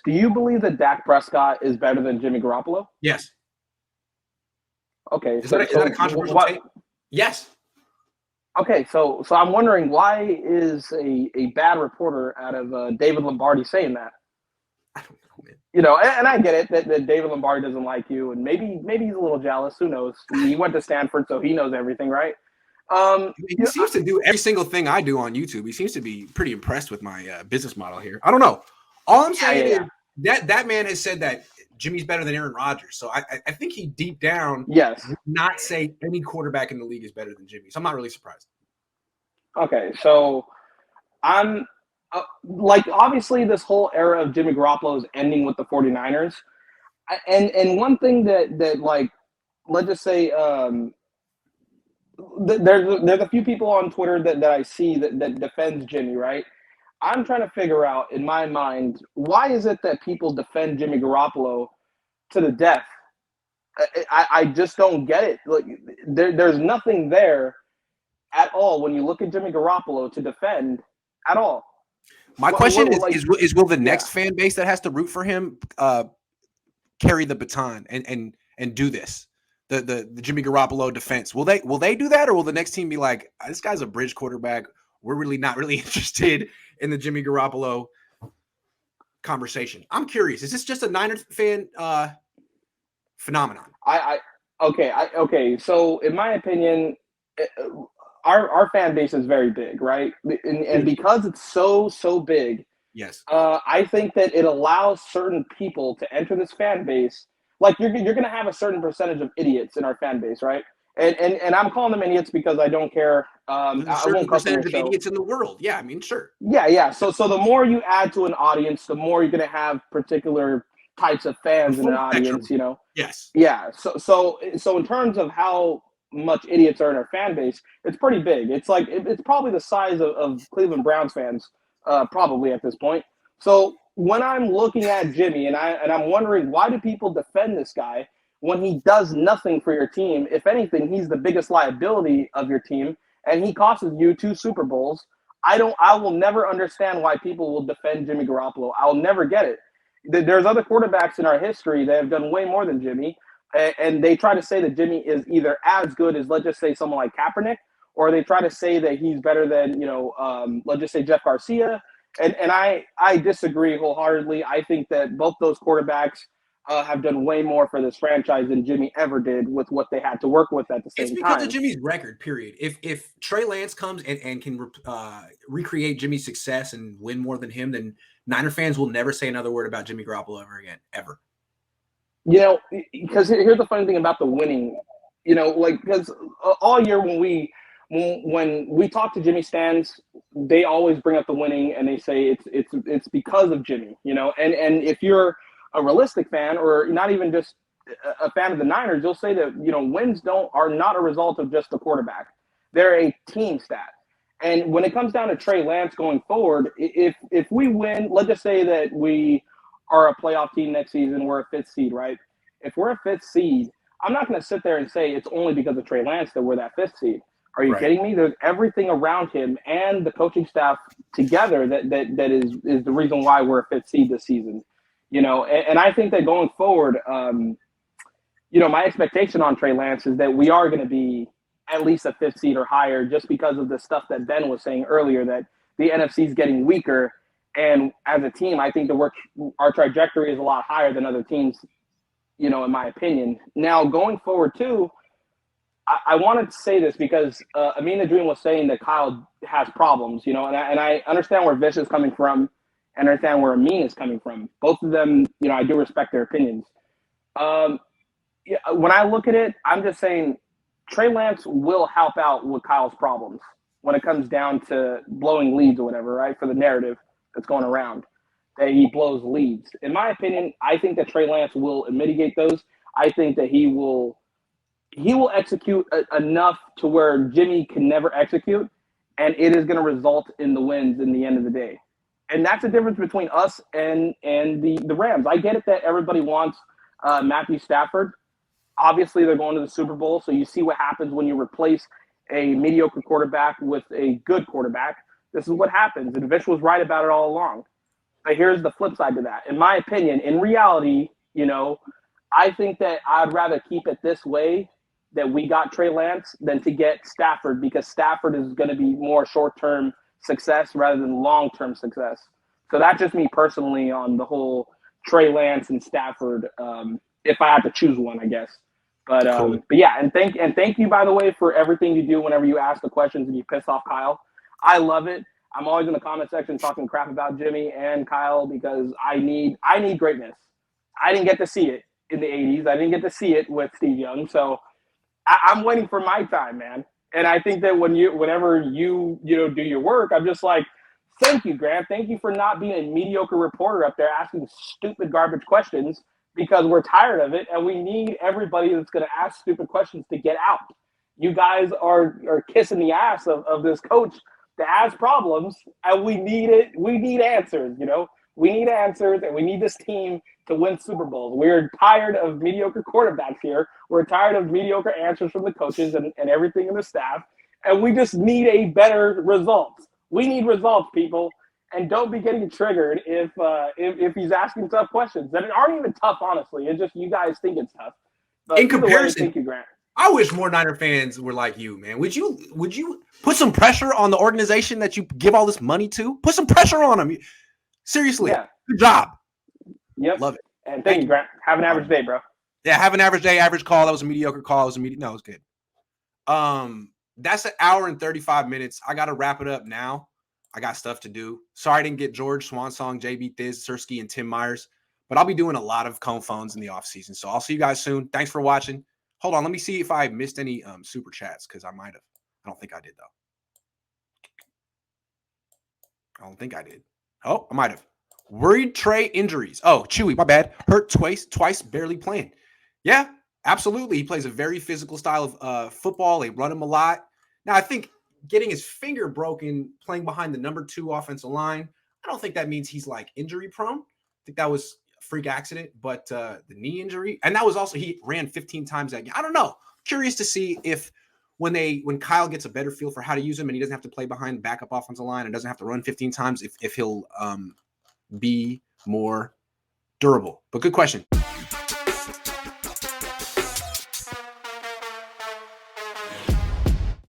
Do you believe that Dak Prescott is better than Jimmy Garoppolo? Yes. Okay, Is that a controversial take? Yes. Okay, so I'm wondering, why is a bad reporter out of David Lombardi saying that? I don't know, man. You know, and I get it that David Lombardi doesn't like you, and maybe he's a little jealous. Who knows? He went to Stanford, so he knows everything, right? He seems to do every single thing I do on YouTube. He seems to be pretty impressed with my business model here. I don't know. All I'm saying is that man has said that Jimmy's better than Aaron Rodgers. So I think he deep down would not say any quarterback in the league is better than Jimmy. So I'm not really surprised. Okay, so I'm like, obviously this whole era of Jimmy Garoppolo is ending with the 49ers. And one thing that like, let's just say there's a few people on Twitter that I see that defends Jimmy, right? I'm trying to figure out in my mind, why is it that people defend Jimmy Garoppolo to the death? I just don't get it. Like, there's nothing there at all when you look at Jimmy Garoppolo to defend at all. My question is will the next fan base that has to root for him carry the baton and do this? The Jimmy Garoppolo defense. Will they do that, or will the next team be like, this guy's a bridge quarterback? We're really not really interested in the Jimmy Garoppolo conversation. I'm curious. Is this just a Niners fan phenomenon? Okay. So in my opinion, our fan base is very big, right? And because it's so big, yes, I think that it allows certain people to enter this fan base. Like, you're going to have a certain percentage of idiots in our fan base, right? And I'm calling them idiots because I don't care. There's a certain percentage of idiots in the world. Yeah, I mean, sure. Yeah. So the more you add to an audience, the more you're going to have particular types of fans in an audience, you know? Yes. Yeah. So in terms of how much idiots are in our fan base, it's pretty big. It's like, it's probably the size of Cleveland Browns fans, probably at this point. So when I'm looking at Jimmy and I'm wondering, why do people defend this guy when he does nothing for your team? If anything, he's the biggest liability of your team, and he costs you 2 Super Bowls. I will never understand why people will defend Jimmy Garoppolo. I'll never get it. There's other quarterbacks in our history that have done way more than Jimmy, and they try to say that Jimmy is either as good as, let's just say, someone like Kaepernick, or they try to say that he's better than, let's just say, Jeff Garcia. And I disagree wholeheartedly. I think that both those quarterbacks have done way more for this franchise than Jimmy ever did with what they had to work with at the same time. It's because of Jimmy's record, period. If Trey Lance comes and can recreate Jimmy's success and win more than him, then Niner fans will never say another word about Jimmy Garoppolo ever again, ever. Because here's the funny thing about the winning, because all year when we talk to Jimmy stans, they always bring up the winning and they say it's because of Jimmy, and if you're a realistic fan or not even just a fan of the Niners, you'll say that, wins are not a result of just the quarterback. They're a team stat. And when it comes down to Trey Lance going forward, if we win, let's just say that we are a playoff team next season, we're a 5th seed, right? If we're a 5th seed, I'm not going to sit there and say it's only because of Trey Lance that we're that 5th seed. Are you kidding me? There's everything around him and the coaching staff together that is the reason why we're a 5th seed this season. And I think that going forward, my expectation on Trey Lance is that we are going to be at least a 5th seed or higher, just because of the stuff that Ben was saying earlier, that the NFC is getting weaker. And as a team, I think that our trajectory is a lot higher than other teams, in my opinion. Now, going forward, too, I wanted to say this because Amin the Dream was saying that Kyle has problems, and I understand where Vish is coming from and understand where Amin is coming from. Both of them, I do respect their opinions. When I look at it, I'm just saying Trey Lance will help out with Kyle's problems when it comes down to blowing leads or whatever, right, for the narrative that's going around, that he blows leads. In my opinion, I think that Trey Lance will mitigate those. I think that he will execute enough to where Jimmy can never execute, and it is going to result in the wins in the end of the day. And that's the difference between us and the Rams. I get it that everybody wants Matthew Stafford. Obviously, they're going to the Super Bowl, so you see what happens when you replace a mediocre quarterback with a good quarterback. This is what happens, and Vish was right about it all along. But here's the flip side to that. In my opinion, in reality, you know, I think that I'd rather keep it this way, that we got Trey Lance, than to get Stafford, because Stafford is going to be more short-term success rather than long-term success. So that's just me personally on the whole Trey Lance and Stafford. If I had to choose one, I guess. But yeah, and thank you, by the way, for everything you do whenever you ask the questions and you piss off Kyle. I love it. I'm always in the comment section talking crap about Jimmy and Kyle because I need greatness. I didn't get to see it in the 80s. I didn't get to see it with Steve Young. So I'm waiting for my time, man. And I think that whenever you do your work, I'm just like, thank you, Grant. Thank you for not being a mediocre reporter up there asking stupid garbage questions, because we're tired of it and we need everybody that's going to ask stupid questions to get out. You guys are kissing the ass of this coach that has problems, and we need it. We need answers, We need answers, and we need this team to win Super Bowls. We're tired of mediocre quarterbacks here. We're tired of mediocre answers from the coaches and everything in the staff, and we just need a better results. We need results, people, and don't be getting triggered if he's asking tough questions that aren't even tough, honestly. It's just you guys think it's tough. But in comparison, thank you, Grant. I wish more Niner fans were like you, man. Would you put some pressure on the organization that you give all this money to? Put some pressure on them. Seriously, yeah. Good job. Yep. Love it. And thank you, Grant. Have an average day, bro. Yeah, have an average day, average call. That was a mediocre call. No, it was good. That's an hour and 35 minutes. I got to wrap it up now. I got stuff to do. Sorry I didn't get George, Swansong, JB Thiz, Sersky, and Tim Myers, but I'll be doing a lot of Cohn phones in the offseason. So I'll see you guys soon. Thanks for watching. Hold on. Let me see if I missed any super chats, because I might have. I don't think I did, though. I don't think I did. Oh, I might have. Worried Trey injuries. Oh, Chewy, my bad. Hurt twice, barely playing. Yeah, absolutely. He plays a very physical style of football. They run him a lot. Now, I think getting his finger broken playing behind the number 2 offensive line, I don't think that means he's like injury prone. I think that was a freak accident, but the knee injury, and that was also, he ran 15 times that game. I don't know. Curious to see if when Kyle gets a better feel for how to use him and he doesn't have to play behind backup offensive line and doesn't have to run 15 times, if he'll be more durable. But good question.